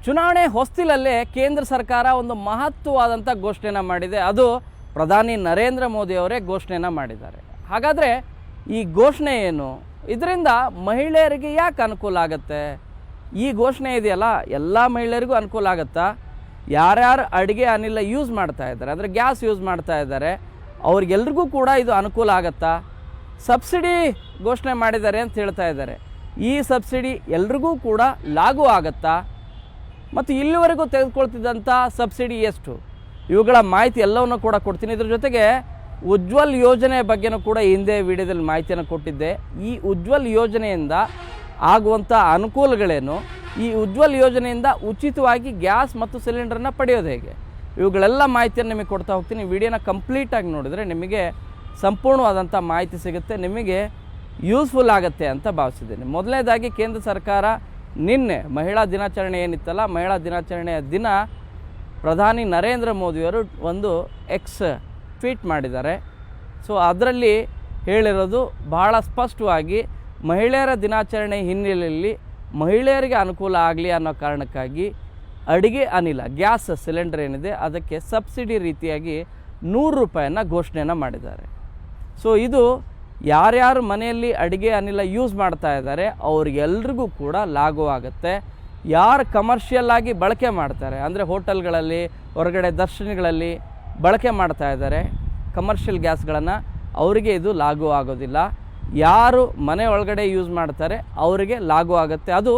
ಚುನಾವಣೆ ಹೊಸ್ತಿಲಲ್ಲೇ ಕೇಂದ್ರ ಸರ್ಕಾರ ಒಂದು ಮಹತ್ವವಾದಂಥ ಘೋಷಣೆಯನ್ನು ಮಾಡಿದೆ. ಅದು ಪ್ರಧಾನಿ ನರೇಂದ್ರ ಮೋದಿಯವರೇ ಘೋಷಣೆಯನ್ನು ಮಾಡಿದ್ದಾರೆ. ಹಾಗಾದರೆ ಈ ಘೋಷಣೆ ಏನು, ಇದರಿಂದ ಮಹಿಳೆಯರಿಗೆ ಯಾಕೆ ಅನುಕೂಲ ಆಗುತ್ತೆ? ಈ ಘೋಷಣೆ ಇದೆಯಲ್ಲ, ಎಲ್ಲ ಮಹಿಳೆಯರಿಗೂ ಅನುಕೂಲ ಆಗುತ್ತಾ? ಯಾರ್ಯಾರು ಅಡುಗೆ ಅನಿಲ ಯೂಸ್ ಮಾಡ್ತಾ ಇದ್ದಾರೆ, ಅಂದರೆ ಗ್ಯಾಸ್ ಯೂಸ್ ಮಾಡ್ತಾ ಇದ್ದಾರೆ, ಅವ್ರಿಗೆಲ್ರಿಗೂ ಕೂಡ ಇದು ಅನುಕೂಲ ಆಗುತ್ತಾ? ಸಬ್ಸಿಡಿ ಘೋಷಣೆ ಮಾಡಿದ್ದಾರೆ ಅಂತ ಹೇಳ್ತಾ ಇದ್ದಾರೆ. ಈ ಸಬ್ಸಿಡಿ ಎಲ್ರಿಗೂ ಕೂಡ ಲಾಗೂ ಆಗುತ್ತಾ? ಮತ್ತು ಇಲ್ಲಿವರೆಗೂ ತೆಗೆದುಕೊಳ್ತಿದ್ದಂಥ ಸಬ್ಸಿಡಿ ಎಷ್ಟು? ಇವುಗಳ ಮಾಹಿತಿ ಎಲ್ಲವನ್ನು ಕೂಡ ಕೊಡ್ತೀನಿ. ಇದ್ರ ಜೊತೆಗೆ ಉಜ್ವಲ್ ಯೋಜನೆ ಬಗ್ಗೆನೂ ಕೂಡ ಹಿಂದೆ ವಿಡಿಯೋದಲ್ಲಿ ಮಾಹಿತಿಯನ್ನು ಕೊಟ್ಟಿದ್ದೆ. ಈ ಉಜ್ವಲ್ ಯೋಜನೆಯಿಂದ ಆಗುವಂಥ ಅನುಕೂಲಗಳೇನು, ಈ ಉಜ್ವಲ್ ಯೋಜನೆಯಿಂದ ಉಚಿತವಾಗಿ ಗ್ಯಾಸ್ ಮತ್ತು ಸಿಲಿಂಡರ್ನ ಪಡೆಯೋದು ಹೇಗೆ, ಇವುಗಳೆಲ್ಲ ಮಾಹಿತಿಯನ್ನು ನಿಮಗೆ ಕೊಡ್ತಾ ಹೋಗ್ತೀನಿ. ವಿಡಿಯೋನ ಕಂಪ್ಲೀಟಾಗಿ ನೋಡಿದರೆ ನಿಮಗೆ ಸಂಪೂರ್ಣವಾದಂಥ ಮಾಹಿತಿ ಸಿಗುತ್ತೆ, ನಿಮಗೆ ಯೂಸ್ಫುಲ್ ಆಗುತ್ತೆ ಅಂತ ಭಾವಿಸಿದ್ದೇನೆ. ಮೊದಲನೇದಾಗಿ ಕೇಂದ್ರ ಸರ್ಕಾರ ನಿನ್ನೆ ಮಹಿಳಾ ದಿನಾಚರಣೆ ಏನಿತ್ತಲ್ಲ, ಮಹಿಳಾ ದಿನಾಚರಣೆಯ ದಿನ ಪ್ರಧಾನಿ ನರೇಂದ್ರ ಮೋದಿಯವರು ಒಂದು ಎಕ್ಸ್ ಟ್ವೀಟ್ ಮಾಡಿದ್ದಾರೆ. ಸೊ ಅದರಲ್ಲಿ ಹೇಳಿರೋದು ಬಹಳ ಸ್ಪಷ್ಟವಾಗಿ, ಮಹಿಳೆಯರ ದಿನಾಚರಣೆ ಹಿನ್ನೆಲೆಯಲ್ಲಿ ಮಹಿಳೆಯರಿಗೆ ಅನುಕೂಲ ಆಗಲಿ ಅನ್ನೋ ಕಾರಣಕ್ಕಾಗಿ ಅಡುಗೆ ಅನಿಲ ಗ್ಯಾಸ್ ಸಿಲಿಂಡರ್ ಏನಿದೆ ಅದಕ್ಕೆ ಸಬ್ಸಿಡಿ ರೀತಿಯಾಗಿ 100 ರೂಪಾಯಿಯನ್ನು ಘೋಷಣೆಯನ್ನು ಮಾಡಿದ್ದಾರೆ. ಸೊ ಇದು ಯಾರ್ಯಾರು ಮನೆಯಲ್ಲಿ ಅಡುಗೆ ಅನಿಲ ಯೂಸ್ ಮಾಡ್ತಾ ಇದ್ದಾರೆ ಅವ್ರಿಗೆಲ್ರಿಗೂ ಕೂಡ ಲಾಗೂ ಆಗುತ್ತೆ. ಯಾರು ಕಮರ್ಷಿಯಲ್ ಆಗಿ ಬಳಕೆ ಮಾಡ್ತಾರೆ, ಅಂದರೆ ಹೋಟೆಲ್ಗಳಲ್ಲಿ, ಹೊರಗಡೆ ದರ್ಶನಗಳಲ್ಲಿ ಬಳಕೆ ಮಾಡ್ತಾ ಇದ್ದಾರೆ ಕಮರ್ಷಿಯಲ್ ಗ್ಯಾಸ್ಗಳನ್ನು, ಅವರಿಗೆ ಇದು ಲಾಗೂ ಆಗೋದಿಲ್ಲ. ಯಾರು ಮನೆ ಒಳಗಡೆ ಯೂಸ್ ಮಾಡ್ತಾರೆ ಅವರಿಗೆ ಲಾಗೂ ಆಗುತ್ತೆ. ಅದು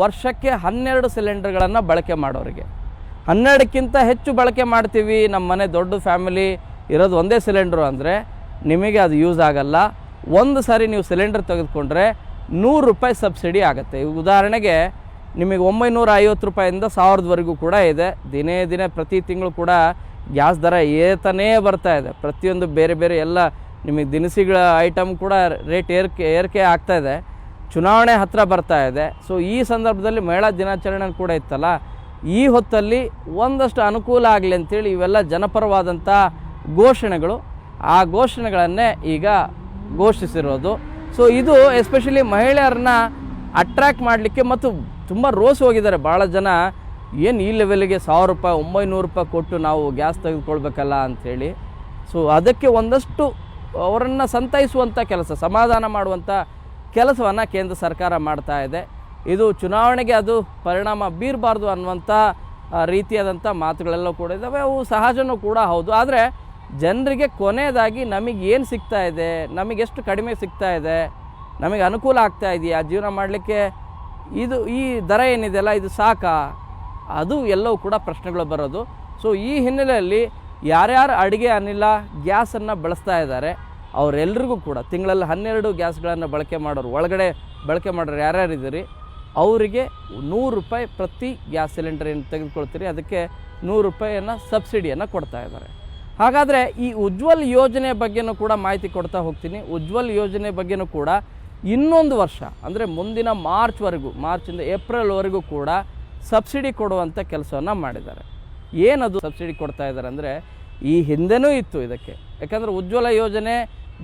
ವರ್ಷಕ್ಕೆ 12 ಸಿಲಿಂಡರ್ಗಳನ್ನು ಬಳಕೆ ಮಾಡೋರಿಗೆ. 12ಕ್ಕಿಂತ ಹೆಚ್ಚು ಬಳಕೆ ಮಾಡ್ತೀವಿ, ನಮ್ಮ ಮನೆ ದೊಡ್ಡ ಫ್ಯಾಮಿಲಿ ಇರೋದು ಒಂದೇ ಸಿಲಿಂಡ್ರು ಅಂದರೆ ನಿಮಗೆ ಅದು ಯೂಸ್ ಆಗಲ್ಲ. ಒಂದು ಸಾರಿ ನೀವು ಸಿಲಿಂಡರ್ ತೆಗೆದುಕೊಂಡ್ರೆ 100 ರೂಪಾಯಿ ಸಬ್ಸಿಡಿ ಆಗುತ್ತೆ. ಉದಾಹರಣೆಗೆ ನಿಮಗೆ 950 ರೂಪಾಯಿಂದ 1000ವರೆಗೂ ಕೂಡ ಇದೆ. ದಿನೇ ದಿನೇ ಪ್ರತಿ ತಿಂಗಳು ಕೂಡ ಗ್ಯಾಸ್ ದರ ಏರ್ತಾನೇ ಬರ್ತಾ ಇದೆ. ಪ್ರತಿಯೊಂದು ಬೇರೆ ಬೇರೆ ಎಲ್ಲ ನಿಮಗೆ ದಿನಸಿಗಳ ಐಟಮ್ ಕೂಡ ರೇಟ್ ಏರಿಕೆ ಆಗ್ತಾ ಇದೆ. ಚುನಾವಣೆ ಹತ್ತಿರ ಬರ್ತಾ ಇದೆ. ಸೊ ಈ ಸಂದರ್ಭದಲ್ಲಿ ಮಹಿಳಾ ದಿನಾಚರಣೆ ಕೂಡ ಇತ್ತಲ್ಲ, ಈ ಹೊತ್ತಲ್ಲಿ ಒಂದಷ್ಟು ಅನುಕೂಲ ಆಗಲಿ ಅಂತೇಳಿ ಇವೆಲ್ಲ ಜನಪರವಾದಂಥ ಘೋಷಣೆಗಳು, ಆ ಘೋಷಣೆಗಳನ್ನೇ ಈಗ ಘೋಷಿಸಿರೋದು. ಸೊ ಇದು ಎಸ್ಪೆಷಲಿ ಮಹಿಳೆಯರನ್ನ ಅಟ್ರ್ಯಾಕ್ಟ್ ಮಾಡಲಿಕ್ಕೆ, ಮತ್ತು ತುಂಬ ರೋಸ್ ಹೋಗಿದ್ದಾರೆ ಭಾಳ ಜನ, ಏನು ಈ ಲೆವೆಲ್ಗೆ 1000 ರೂಪಾಯಿ 900 ರೂಪಾಯಿ ಕೊಟ್ಟು ನಾವು ಗ್ಯಾಸ್ ತೆಗೆದುಕೊಳ್ಬೇಕಲ್ಲ ಅಂಥೇಳಿ. ಸೊ ಅದಕ್ಕೆ ಒಂದಷ್ಟು ಅವರನ್ನು ಸಂತೈಸುವಂಥ ಕೆಲಸ, ಸಮಾಧಾನ ಮಾಡುವಂಥ ಕೆಲಸವನ್ನು ಕೇಂದ್ರ ಸರ್ಕಾರ ಮಾಡ್ತಾ ಇದೆ. ಇದು ಚುನಾವಣೆಗೆ ಅದು ಪರಿಣಾಮ ಬೀರಬಾರ್ದು ಅನ್ನುವಂಥ ರೀತಿಯಾದಂಥ ಮಾತುಗಳೆಲ್ಲ ಕೂಡ ಇದ್ದಾವೆ. ಅವು ಸಹಜನೂ ಕೂಡ ಹೌದು. ಆದರೆ ಜನರಿಗೆ ಕೊನೆಯದಾಗಿ ನಮಗೆ ಏನು ಸಿಗ್ತಾ ಇದೆ, ನಮಗೆಷ್ಟು ಕಡಿಮೆ ಸಿಗ್ತಾ ಇದೆ, ನಮಗೆ ಅನುಕೂಲ ಆಗ್ತಾ ಇದೆಯಾ ಜೀವನ ಮಾಡಲಿಕ್ಕೆ, ಇದು ಈ ದರ ಏನಿದೆಯಲ್ಲ ಇದು ಸಾಕಾ, ಅದು ಎಲ್ಲವೂ ಕೂಡ ಪ್ರಶ್ನೆಗಳು ಬರೋದು. ಸೊ ಈ ಹಿನ್ನೆಲೆಯಲ್ಲಿ ಯಾರ್ಯಾರು ಅಡುಗೆ ಅನಿಲ ಗ್ಯಾಸನ್ನು ಬಳಸ್ತಾ ಇದ್ದಾರೆ ಅವರೆಲ್ಲರಿಗೂ ಕೂಡ ತಿಂಗಳಲ್ಲಿ 12 ಗ್ಯಾಸ್ಗಳನ್ನು ಬಳಕೆ ಮಾಡೋರು, ಒಳಗಡೆ ಬಳಕೆ ಮಾಡೋರು ಯಾರ್ಯಾರಿದ್ದೀರಿ ಅವರಿಗೆ 100 ರೂಪಾಯಿ ಪ್ರತಿ ಗ್ಯಾಸ್ ಸಿಲಿಂಡರ್ ಏನು ತೆಗೆದುಕೊಳ್ತೀರಿ ಅದಕ್ಕೆ 100 ರೂಪಾಯಿಯನ್ನು ಸಬ್ಸಿಡಿಯನ್ನು ಕೊಡ್ತಾ ಇದ್ದಾರೆ. ಹಾಗಾದರೆ ಈ ಉಜ್ವಲ್ ಯೋಜನೆ ಬಗ್ಗೆನೂ ಕೂಡ ಮಾಹಿತಿ ಕೊಡ್ತಾ ಹೋಗ್ತೀನಿ. ಉಜ್ವಲ್ ಯೋಜನೆ ಬಗ್ಗೆನೂ ಕೂಡ ಇನ್ನೊಂದು ವರ್ಷ, ಅಂದರೆ ಮುಂದಿನ ಮಾರ್ಚಿಂದ ಏಪ್ರಿಲ್ವರೆಗೂ ಕೂಡ ಸಬ್ಸಿಡಿ ಕೊಡುವಂಥ ಕೆಲಸವನ್ನು ಮಾಡಿದ್ದಾರೆ. ಏನದು ಸಬ್ಸಿಡಿ ಕೊಡ್ತಾ ಇದ್ದಾರೆ ಅಂದರೆ, ಈ ಹಿಂದೆನೂ ಇತ್ತು ಇದಕ್ಕೆ. ಯಾಕಂದರೆ ಉಜ್ವಲ ಯೋಜನೆ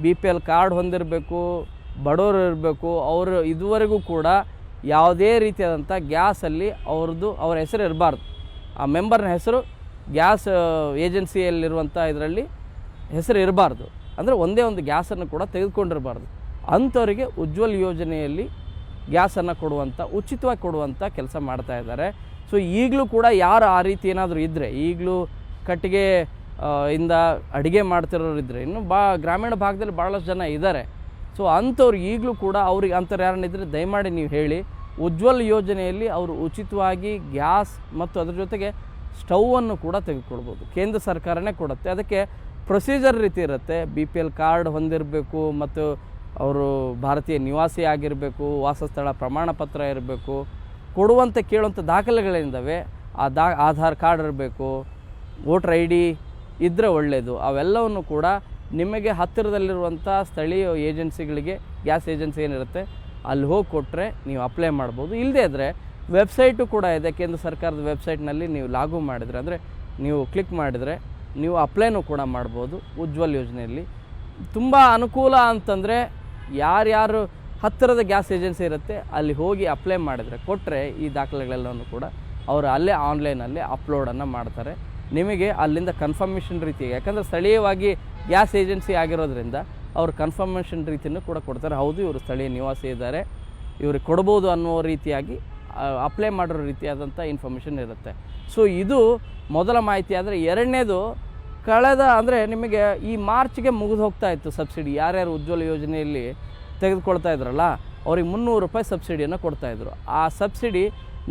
BPL ಕಾರ್ಡ್ ಹೊಂದಿರಬೇಕು, ಬಡವರು ಇರಬೇಕು, ಅವರು ಇದುವರೆಗೂ ಕೂಡ ಯಾವುದೇ ರೀತಿಯಾದಂಥ ಗ್ಯಾಸಲ್ಲಿ ಅವ್ರ ಹೆಸರು ಇರಬಾರ್ದು. ಆ ಮೆಂಬರ್ನ ಹೆಸರು ಗ್ಯಾಸ್ ಏಜೆನ್ಸಿಯಲ್ಲಿರುವಂಥ ಇದರಲ್ಲಿ ಹೆಸರು ಇರಬಾರ್ದು, ಅಂದರೆ ಒಂದೇ ಒಂದು ಗ್ಯಾಸನ್ನು ಕೂಡ ತೆಗೆದುಕೊಂಡಿರಬಾರ್ದು. ಅಂಥವರಿಗೆ ಉಜ್ವಲ್ ಯೋಜನೆಯಲ್ಲಿ ಗ್ಯಾಸನ್ನು ಕೊಡುವಂಥ, ಉಚಿತವಾಗಿ ಕೊಡುವಂಥ ಕೆಲಸ ಮಾಡ್ತಾ ಇದ್ದಾರೆ. ಸೊ ಈಗಲೂ ಕೂಡ ಯಾರು ಆ ರೀತಿ ಏನಾದರೂ ಇದ್ದರೆ, ಈಗಲೂ ಕಟ್ಟಿಗೆ ಇಂದ ಅಡುಗೆ ಮಾಡ್ತಿರೋರು ಇದ್ದರೆ, ಇನ್ನು ಗ್ರಾಮೀಣ ಭಾಗದಲ್ಲಿ ಭಾಳಷ್ಟು ಜನ ಇದ್ದಾರೆ. ಸೊ ಅಂಥವ್ರು ಈಗಲೂ ಕೂಡ ಅವ್ರಿಗೆ ಅಂಥವ್ರು ಯಾರನ್ನಿದ್ದರೆ ದಯಮಾಡಿ ನೀವು ಹೇಳಿ, ಉಜ್ವಲ್ ಯೋಜನೆಯಲ್ಲಿ ಅವರು ಉಚಿತವಾಗಿ ಗ್ಯಾಸ್ ಮತ್ತು ಅದ್ರ ಜೊತೆಗೆ ಸ್ಟೌವನ್ನು ಕೂಡ ತೆಗೆದುಕೊಳ್ಬೋದು. ಕೇಂದ್ರ ಸರ್ಕಾರನೇ ಕೊಡುತ್ತೆ. ಅದಕ್ಕೆ ಪ್ರೊಸೀಜರ್ ರೀತಿ ಇರುತ್ತೆ. BPL ಕಾರ್ಡ್ ಹೊಂದಿರಬೇಕು, ಮತ್ತು ಅವರು ಭಾರತೀಯ ನಿವಾಸಿ ಆಗಿರಬೇಕು, ವಾಸಸ್ಥಳ ಪ್ರಮಾಣ ಪತ್ರ ಇರಬೇಕು, ಕೊಡುವಂಥ ಕೇಳುವಂಥ ದಾಖಲೆಗಳೇನಿದ್ದಾವೆ ಆಧಾರ್ ಕಾರ್ಡ್ ಇರಬೇಕು, ವೋಟರ್ ID ಇದ್ದರೆ ಒಳ್ಳೆಯದು. ಅವೆಲ್ಲವನ್ನು ಕೂಡ ನಿಮಗೆ ಹತ್ತಿರದಲ್ಲಿರುವಂಥ ಸ್ಥಳೀಯ ಏಜೆನ್ಸಿಗಳಿಗೆ, ಗ್ಯಾಸ್ ಏಜೆನ್ಸಿ ಏನಿರುತ್ತೆ ಅಲ್ಲಿ ಹೋಗಿ ಕೊಟ್ಟರೆ ನೀವು ಅಪ್ಲೈ ಮಾಡ್ಬೋದು. ಇಲ್ಲದೇ ಇದ್ದರೆ ವೆಬ್ಸೈಟು ಕೂಡ ಇದೆ, ಕೇಂದ್ರ ಸರ್ಕಾರದ ವೆಬ್ಸೈಟ್ನಲ್ಲಿ ನೀವು ಲಾಗು ಮಾಡಿದರೆ, ಅಂದರೆ ನೀವು ಕ್ಲಿಕ್ ಮಾಡಿದರೆ ನೀವು ಅಪ್ಲೈನೂ ಕೂಡ ಮಾಡ್ಬೋದು. ಉಜ್ವಲ್ ಯೋಜನೆಯಲ್ಲಿ ತುಂಬ ಅನುಕೂಲ ಅಂತಂದರೆ ಯಾರ್ಯಾರು ಹತ್ತಿರದ ಗ್ಯಾಸ್ ಏಜೆನ್ಸಿ ಇರುತ್ತೆ ಅಲ್ಲಿ ಹೋಗಿ ಅಪ್ಲೈ ಮಾಡಿದರೆ, ಕೊಟ್ಟರೆ ಈ ದಾಖಲೆಗಳೆಲ್ಲವನ್ನು ಕೂಡ ಅವರು ಅಲ್ಲೇ ಆನ್ಲೈನಲ್ಲಿ ಅಪ್ಲೋಡನ್ನು ಮಾಡ್ತಾರೆ. ನಿಮಗೆ ಅಲ್ಲಿಂದ ಕನ್ಫರ್ಮೇಷನ್ ರೀತಿ, ಯಾಕಂದರೆ ಸ್ಥಳೀಯವಾಗಿ ಗ್ಯಾಸ್ ಏಜೆನ್ಸಿ ಆಗಿರೋದ್ರಿಂದ ಅವರು ಕನ್ಫರ್ಮೇಷನ್ ರೀತಿಯನ್ನು ಕೂಡ ಕೊಡ್ತಾರೆ. ಹೌದು ಇವರು ಸ್ಥಳೀಯ ನಿವಾಸಿ ಇದ್ದಾರೆ, ಇವ್ರಿಗೆ ಕೊಡ್ಬೋದು ಅನ್ನೋ ರೀತಿಯಾಗಿ ಅಪ್ಲೈ ಮಾಡಿರೋ ರೀತಿಯಾದಂಥ ಇನ್ಫಾರ್ಮೇಷನ್ ಇರುತ್ತೆ. ಸೊ ಇದು ಮೊದಲ ಮಾಹಿತಿ. ಆದರೆ ಎರಡನೇದು, ಅಂದರೆ ನಿಮಗೆ ಈ ಮಾರ್ಚ್ಗೆ ಮುಗಿದು ಹೋಗ್ತಾ ಇತ್ತು ಸಬ್ಸಿಡಿ. ಯಾರ್ಯಾರು ಉಜ್ವಲ ಯೋಜನೆಯಲ್ಲಿ ತೆಗೆದುಕೊಳ್ತಾ ಇದ್ರಲ್ಲ ಅವ್ರಿಗೆ 300 ರೂಪಾಯಿ ಸಬ್ಸಿಡಿಯನ್ನು ಕೊಡ್ತಾಯಿದ್ರು. ಆ ಸಬ್ಸಿಡಿ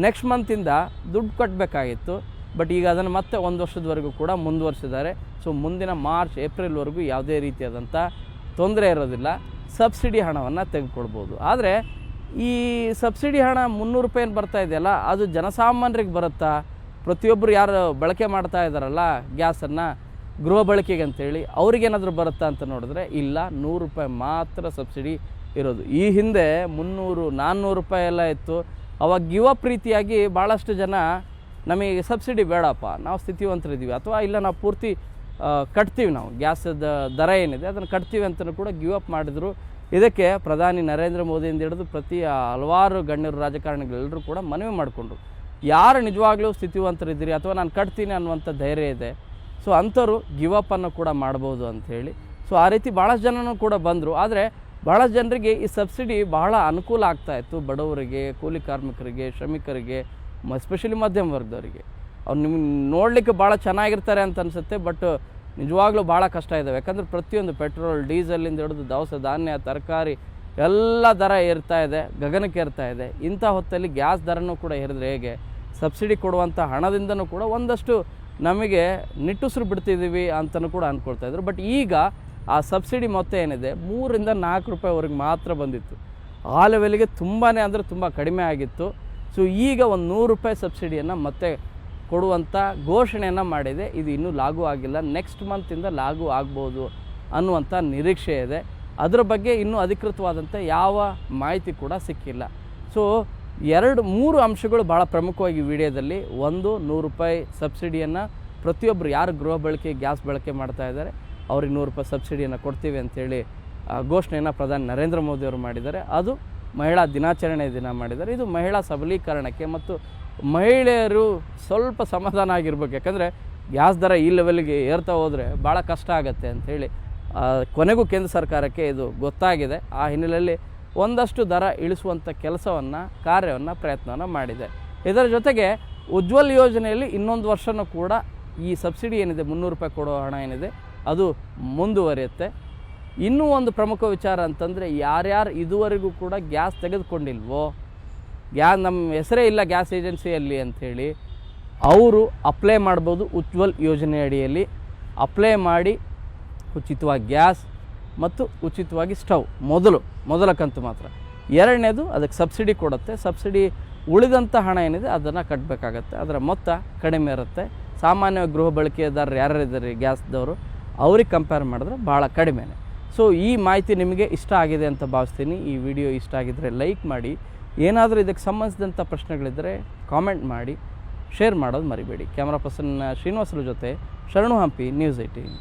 ನೆಕ್ಸ್ಟ್ ಮಂತಿಂದ ದುಡ್ಡು ಕಟ್ಟಬೇಕಾಗಿತ್ತು. ಬಟ್ ಈಗ ಅದನ್ನು ಮತ್ತೆ 1 ವರ್ಷದವರೆಗೂ ಕೂಡ ಮುಂದುವರಿಸಿದ್ದಾರೆ. ಸೊ ಮುಂದಿನ ಮಾರ್ಚ್ ಏಪ್ರಿಲ್ವರೆಗೂ ಯಾವುದೇ ರೀತಿಯಾದಂಥ ತೊಂದರೆ ಇರೋದಿಲ್ಲ, ಸಬ್ಸಿಡಿ ಹಣವನ್ನು ತೆಗೆದುಕೊಳ್ಬೋದು. ಆದರೆ ಈ ಸಬ್ಸಿಡಿ ಹಣ 300 ರೂಪಾಯಿ ಏನು ಬರ್ತಾ ಇದೆಯಲ್ಲ, ಅದು ಜನಸಾಮಾನ್ಯರಿಗೆ ಬರುತ್ತಾ? ಪ್ರತಿಯೊಬ್ಬರು ಯಾರು ಬಳಕೆ ಮಾಡ್ತಾ ಇದ್ದಾರಲ್ಲ ಗ್ಯಾಸನ್ನು ಗೃಹ ಬಳಕೆಗೆ ಅಂತೇಳಿ, ಅವ್ರಿಗೇನಾದರೂ ಬರುತ್ತಾ ಅಂತ ನೋಡಿದ್ರೆ ಇಲ್ಲ, 100 ರೂಪಾಯಿ ಮಾತ್ರ ಸಬ್ಸಿಡಿ ಇರೋದು. ಈ ಹಿಂದೆ 300-400 ರೂಪಾಯಿ ಎಲ್ಲ ಇತ್ತು. ಅವಾಗ ಗಿವ್ ಅಪ್ ರೀತಿಯಾಗಿ ಭಾಳಷ್ಟು ಜನ ನಮಗೆ ಸಬ್ಸಿಡಿ ಬೇಡಪ್ಪ, ನಾವು ಸ್ಥಿತಿವಂತರಿದ್ದೀವಿ, ಅಥವಾ ಇಲ್ಲ ನಾವು ಪೂರ್ತಿ ಕಟ್ತೀವಿ, ನಾವು ಗ್ಯಾಸದ ದರ ಏನಿದೆ ಅದನ್ನು ಕಟ್ತೀವಿ ಅಂತಲೂ ಕೂಡ ಗಿವ್ ಅಪ್ ಮಾಡಿದರು. ಇದಕ್ಕೆ ಪ್ರಧಾನಿ ನರೇಂದ್ರ ಮೋದಿಯಿಂದ ಹಿಡಿದು ಹಲವಾರು ಗಣ್ಯರು ರಾಜಕಾರಣಿಗಳೆಲ್ಲರೂ ಕೂಡ ಮನವಿ ಮಾಡಿಕೊಂಡ್ರು. ಯಾರು ನಿಜವಾಗ್ಲೂ ಸ್ಥಿತಿವಂತರಿದ್ದೀರಿ ಅಥವಾ ನಾನು ಕಟ್ತೀನಿ ಅನ್ನುವಂಥ ಧೈರ್ಯ ಇದೆ, ಸೊ ಅಂಥವ್ರು ಗಿವ್ ಅಪ್ಪನ್ನು ಕೂಡ ಮಾಡ್ಬೋದು ಅಂಥೇಳಿ. ಸೊ ಆ ರೀತಿ ಭಾಳಷ್ಟು ಜನನೂ ಕೂಡ ಬಂದರು. ಆದರೆ ಭಾಳಷ್ಟು ಜನರಿಗೆ ಈ ಸಬ್ಸಿಡಿ ಬಹಳ ಅನುಕೂಲ ಆಗ್ತಾಯಿತ್ತು. ಬಡವರಿಗೆ, ಕೂಲಿ ಕಾರ್ಮಿಕರಿಗೆ, ಶ್ರಮಿಕರಿಗೆ, ಎಸ್ಪೆಷಲಿ ಮಧ್ಯಮ ವರ್ಗದವರಿಗೆ. ಅವ್ರು ನಿಮ್ಗೆ ನೋಡಲಿಕ್ಕೆ ಭಾಳ ಚೆನ್ನಾಗಿರ್ತಾರೆ ಅಂತ ಅನಿಸುತ್ತೆ, ಬಟ್ ನಿಜವಾಗ್ಲೂ ಭಾಳ ಕಷ್ಟ ಇದ್ದಾವೆ. ಯಾಕಂದರೆ ಪ್ರತಿಯೊಂದು ಪೆಟ್ರೋಲ್, ಡೀಸೆಲಿಂದ ಹಿಡಿದು ದವಸ ಧಾನ್ಯ, ತರಕಾರಿ ಎಲ್ಲ ದರ ಏರ್ತಾ ಇದೆ, ಗಗನಕ್ಕೆ ಏರ್ತಾ ಇದೆ. ಇಂಥ ಹೊತ್ತಲ್ಲಿ ಗ್ಯಾಸ್ ದರನೂ ಕೂಡ ಏರಿದ್ರೆ ಹೇಗೆ? ಸಬ್ಸಿಡಿ ಕೊಡುವಂಥ ಹಣದಿಂದನೂ ಕೂಡ ಒಂದಷ್ಟು ನಮಗೆ ನಿಟ್ಟುಸಿರು ಬಿಡ್ತಿದ್ದೀವಿ ಅಂತಲೂ ಕೂಡ ಅಂದ್ಕೊಳ್ತಾಯಿದ್ರು. ಬಟ್ ಈಗ ಆ ಸಬ್ಸಿಡಿ ಮೊತ್ತ ಏನಿದೆ 3-4 ರೂಪಾಯಿವರೆಗೆ ಮಾತ್ರ ಬಂದಿತ್ತು. ಆ ಲೆವೆಲ್ಗೆ ತುಂಬಾ ಅಂದರೆ ತುಂಬ ಕಡಿಮೆ ಆಗಿತ್ತು. ಸೊ ಈಗ ಒಂದು 100 ರೂಪಾಯಿ ಸಬ್ಸಿಡಿಯನ್ನು ಮತ್ತೆ ಕೊಡುವಂಥ ಘೋಷಣೆಯನ್ನು ಮಾಡಿದೆ. ಇದು ಇನ್ನೂ ಲಾಗೂ ಆಗಿಲ್ಲ, ನೆಕ್ಸ್ಟ್ ಮಂತಿಂದ ಲಾಗೂ ಆಗ್ಬೋದು ಅನ್ನುವಂಥ ನಿರೀಕ್ಷೆ ಇದೆ. ಅದರ ಬಗ್ಗೆ ಇನ್ನೂ ಅಧಿಕೃತವಾದಂಥ ಯಾವ ಮಾಹಿತಿ ಕೂಡ ಸಿಕ್ಕಿಲ್ಲ. ಸೊ 2-3 ಅಂಶಗಳು ಭಾಳ ಪ್ರಮುಖವಾಗಿ ವಿಡಿಯೋದಲ್ಲಿ. ಒಂದು, 100 ರೂಪಾಯಿ ಸಬ್ಸಿಡಿಯನ್ನು ಪ್ರತಿಯೊಬ್ಬರು ಯಾರು ಗೃಹ ಬಳಕೆ ಗ್ಯಾಸ್ ಬಳಕೆ ಮಾಡ್ತಾ ಇದ್ದಾರೆ ಅವ್ರಿಗೆ 100 ರೂಪಾಯಿ ಸಬ್ಸಿಡಿಯನ್ನು ಕೊಡ್ತೀವಿ ಅಂಥೇಳಿ ಘೋಷಣೆಯನ್ನು ಪ್ರಧಾನಿ ನರೇಂದ್ರ ಮೋದಿ ಅವರು ಮಾಡಿದ್ದಾರೆ. ಅದು ಮಹಿಳಾ ದಿನಾಚರಣೆ ದಿನ ಮಾಡಿದ್ದಾರೆ. ಇದು ಮಹಿಳಾ ಸಬಲೀಕರಣಕ್ಕೆ ಮತ್ತು ಮಹಿಳೆಯರು ಸ್ವಲ್ಪ ಸಮಾಧಾನ ಆಗಿರ್ಬೇಕು. ಯಾಕಂದರೆ ಗ್ಯಾಸ್ ದರ ಈ ಲೆವೆಲ್ಗೆ ಏರ್ತಾ ಹೋದರೆ ಭಾಳ ಕಷ್ಟ ಆಗುತ್ತೆ ಅಂಥೇಳಿ ಕೊನೆಗೂ ಕೇಂದ್ರ ಸರ್ಕಾರಕ್ಕೆ ಇದು ಗೊತ್ತಾಗಿದೆ. ಆ ಹಿನ್ನೆಲೆಯಲ್ಲಿ ಒಂದಷ್ಟು ದರ ಇಳಿಸುವಂಥ ಕಾರ್ಯವನ್ನು ಪ್ರಯತ್ನವನ್ನು ಮಾಡಿದೆ. ಇದರ ಜೊತೆಗೆ ಉಜ್ವಲ್ ಯೋಜನೆಯಲ್ಲಿ ಇನ್ನೊಂದು ವರ್ಷವೂ ಕೂಡ ಈ ಸಬ್ಸಿಡಿ ಏನಿದೆ 300 ರೂಪಾಯಿ ಕೊಡೋ ಹಣ ಏನಿದೆ ಅದು ಮುಂದುವರಿಯುತ್ತೆ. ಇನ್ನೂ ಒಂದು ಪ್ರಮುಖ ವಿಚಾರ ಅಂತಂದರೆ, ಯಾರ್ಯಾರು ಇದುವರೆಗೂ ಕೂಡ ಗ್ಯಾಸ್ ತೆಗೆದುಕೊಂಡಿಲ್ವೋ, ನಮ್ಮ ಹೆಸರೇ ಇಲ್ಲ ಗ್ಯಾಸ್ ಏಜೆನ್ಸಿಯಲ್ಲಿ ಅಂಥೇಳಿ, ಅವರು ಅಪ್ಲೈ ಮಾಡ್ಬೋದು. ಉಜ್ವಲ್ ಯೋಜನೆ ಅಡಿಯಲ್ಲಿ ಅಪ್ಲೈ ಮಾಡಿ ಉಚಿತವಾಗಿ ಗ್ಯಾಸ್ ಮತ್ತು ಉಚಿತವಾಗಿ ಸ್ಟವ್ ಮೊದಲ ಕಂತು ಮಾತ್ರ. ಎರಡನೇದು ಅದಕ್ಕೆ ಸಬ್ಸಿಡಿ ಕೊಡುತ್ತೆ. ಸಬ್ಸಿಡಿ ಉಳಿದಂಥ ಹಣ ಏನಿದೆ ಅದನ್ನು ಕಟ್ಟಬೇಕಾಗತ್ತೆ. ಅದರ ಮೊತ್ತ ಕಡಿಮೆ ಇರುತ್ತೆ. ಸಾಮಾನ್ಯ ಗೃಹ ಬಳಕೆದಾರರು ಯಾರ್ಯಾರಿದ್ದಾರೆ ಗ್ಯಾಸ್ದವರು ಅವ್ರಿಗೆ ಕಂಪೇರ್ ಮಾಡಿದ್ರೆ ಭಾಳ ಕಡಿಮೆನೇ. ಸೊ ಈ ಮಾಹಿತಿ ನಿಮಗೆ ಇಷ್ಟ ಆಗಿದೆ ಅಂತ ಭಾವಿಸ್ತೀನಿ. ಈ ವಿಡಿಯೋ ಇಷ್ಟ ಆಗಿದ್ದರೆ ಲೈಕ್ ಮಾಡಿ. ಏನಾದರೂ ಇದಕ್ಕೆ ಸಂಬಂಧಿಸಿದಂಥ ಪ್ರಶ್ನೆಗಳಿದ್ದರೆ ಕಾಮೆಂಟ್ ಮಾಡಿ, ಶೇರ್ ಮಾಡೋದು ಮರಿಬೇಡಿ. ಕ್ಯಾಮ್ರಾ ಪರ್ಸನ್ ಶ್ರೀನಿವಾಸರ ಜೊತೆ ಶರಣು ಹಂಪಿ, ನ್ಯೂಸ್ 18.